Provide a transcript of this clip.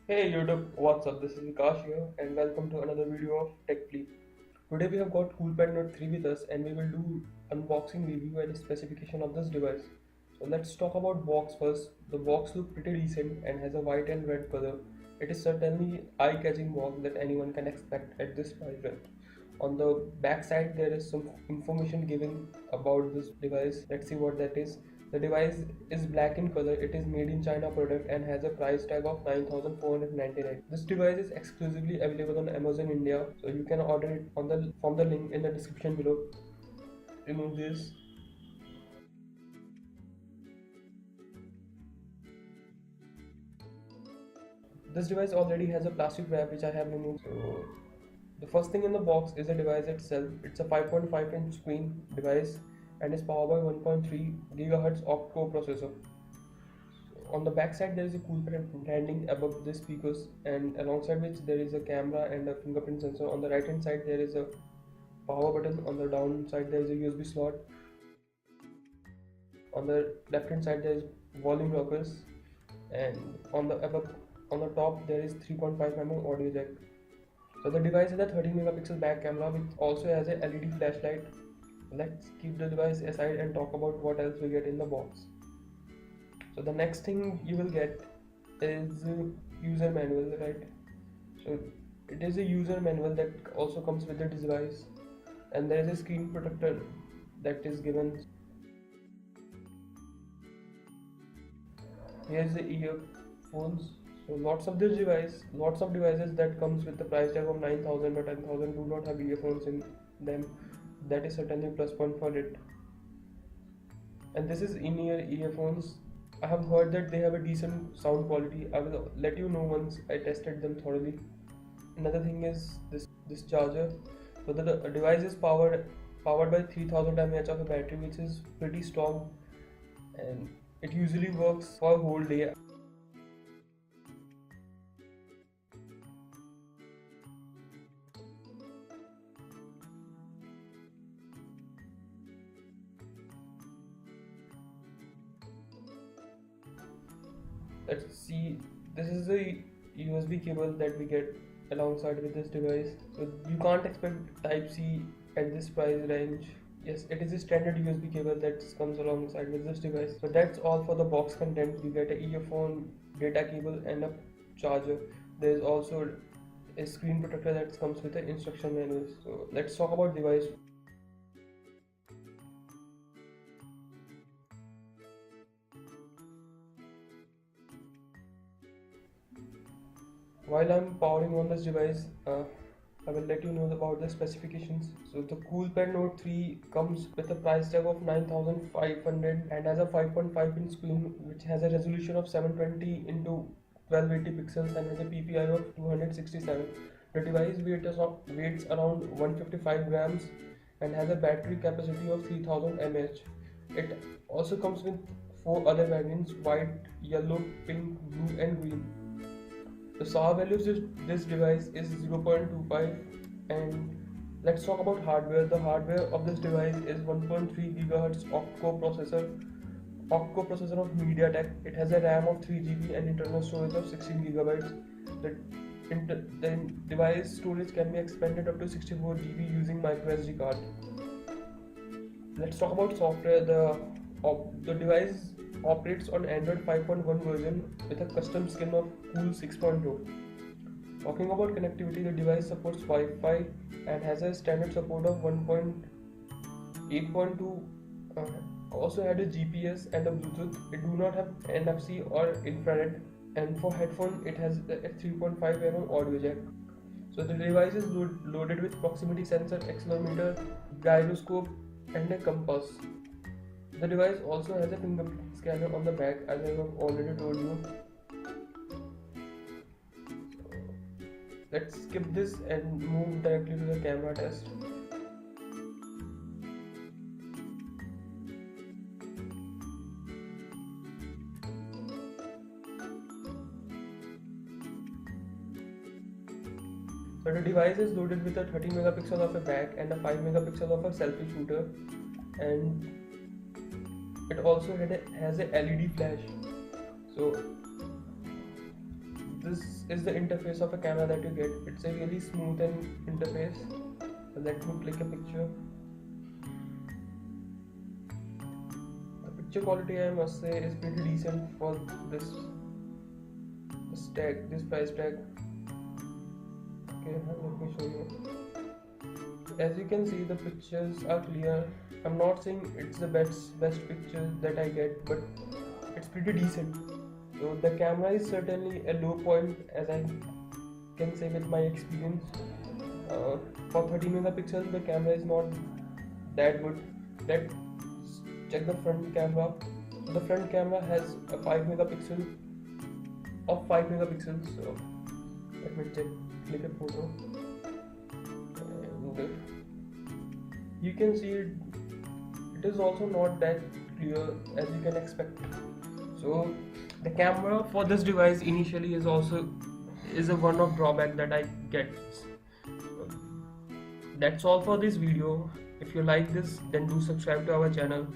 Hey YouTube, what's up? This is Vikash here and welcome to another video of TechFleet. Today we have got CoolPad Note 3 with us and we will do unboxing review and specification of this device. So let's talk about box first. The box looks pretty decent and has a white and red color. It is certainly eye-catching box that anyone can expect at this price range. On the back side there is some information given about this device. Let's see what that is. The device is black in color. It is made in China product and has a price tag of 9,499. This device is exclusively available on Amazon India, so you can order it on the from the link in the description below. Remove this. This device already has a plastic wrap which I have removed. So the first thing in the box is the device itself. It's a 5.5-inch screen device and is powered by 1.3 GHz octa-core processor. On the back side there is a cool pen landing above the speakers, and alongside which there is a camera and a fingerprint sensor. On the right hand side there is a power button. On the down side there is a USB slot. On the left hand side there is volume rockers, and on the top there is 3.5 mm audio jack. So the device has a 13 megapixel back camera which also has a LED flashlight. Let's keep the device aside and talk about what else we get in the box. So the next thing you will get is user manual, right? So it is a user manual that also comes with the device, and there is a screen protector that is given. Here is the earphones. So lots of devices that comes with the price tag of 9,000 or 10,000 do not have earphones in them. That is certainly a plus point for it. And this is in-ear earphones. I have heard that they have a decent sound quality. I will let you know once I tested them thoroughly. Another thing is this charger. So the device is powered by 3000 mAh of a battery, which is pretty strong, and it usually works for a whole day. Let's see. This is the USB cable that we get alongside with this device. So you can't expect Type C at this price range. Yes, it is a standard USB cable that comes alongside with this device. So that's all for the box content. You get a earphone, data cable, and a charger. There is also a screen protector that comes with the instruction manuals. So let's talk about device. While I'm powering on this device, I will let you know about the specifications. So the CoolPad Note 3 comes with a price tag of 9,500 and has a 5.5-inch screen which has a resolution of 720 into 1280 pixels and has a PPI of 267. The device weighs around 155 grams and has a battery capacity of 3000 mAh. It also comes with 4 other variants: white, yellow, pink, blue and green. The SAR value of this device is 0.25. And let's talk about hardware. The hardware of this device is 1.3 GHz octa-core processor of MediaTek. It has a RAM of 3 GB and internal storage of 16 gigabytes. The device storage can be expanded up to 64 GB using microSD card. Let's talk about software. The device operates on Android 5.1 version with a custom skin of Cool 6.0. Talking about connectivity, the device supports Wi-Fi and has a standard support of 1.8.2. Also had a GPS and a Bluetooth. It do not have NFC or infrared, and for headphone it has a 3.5 mm audio jack. So the device is loaded with proximity sensor, accelerometer, gyroscope and a compass. The device also has a fingerprint scanner on the back, as I have already told you. Let's skip this and move directly to the camera test. So the device is loaded with a 30 megapixel of a back and a 5 megapixel of a selfie shooter, and it also has a LED flash. So this is the interface of a camera that you get. It's a really smooth and interface. Let me click a picture. The picture quality, I must say, is pretty decent for this price tag. Okay, let me show you. As you can see, the pictures are clear. I'm not saying it's the best picture that I get, but it's pretty decent. So the camera is certainly a low point, as I can say with my experience. For 13 megapixels, the camera is not that good. Let's check the front camera. The front camera has a 5 megapixels. So let me click a photo, and you can see it is also not that clear as you can expect. So the camera for this device initially is a one of drawback that I get. That's all for this video. If you like this, then do subscribe to our channel.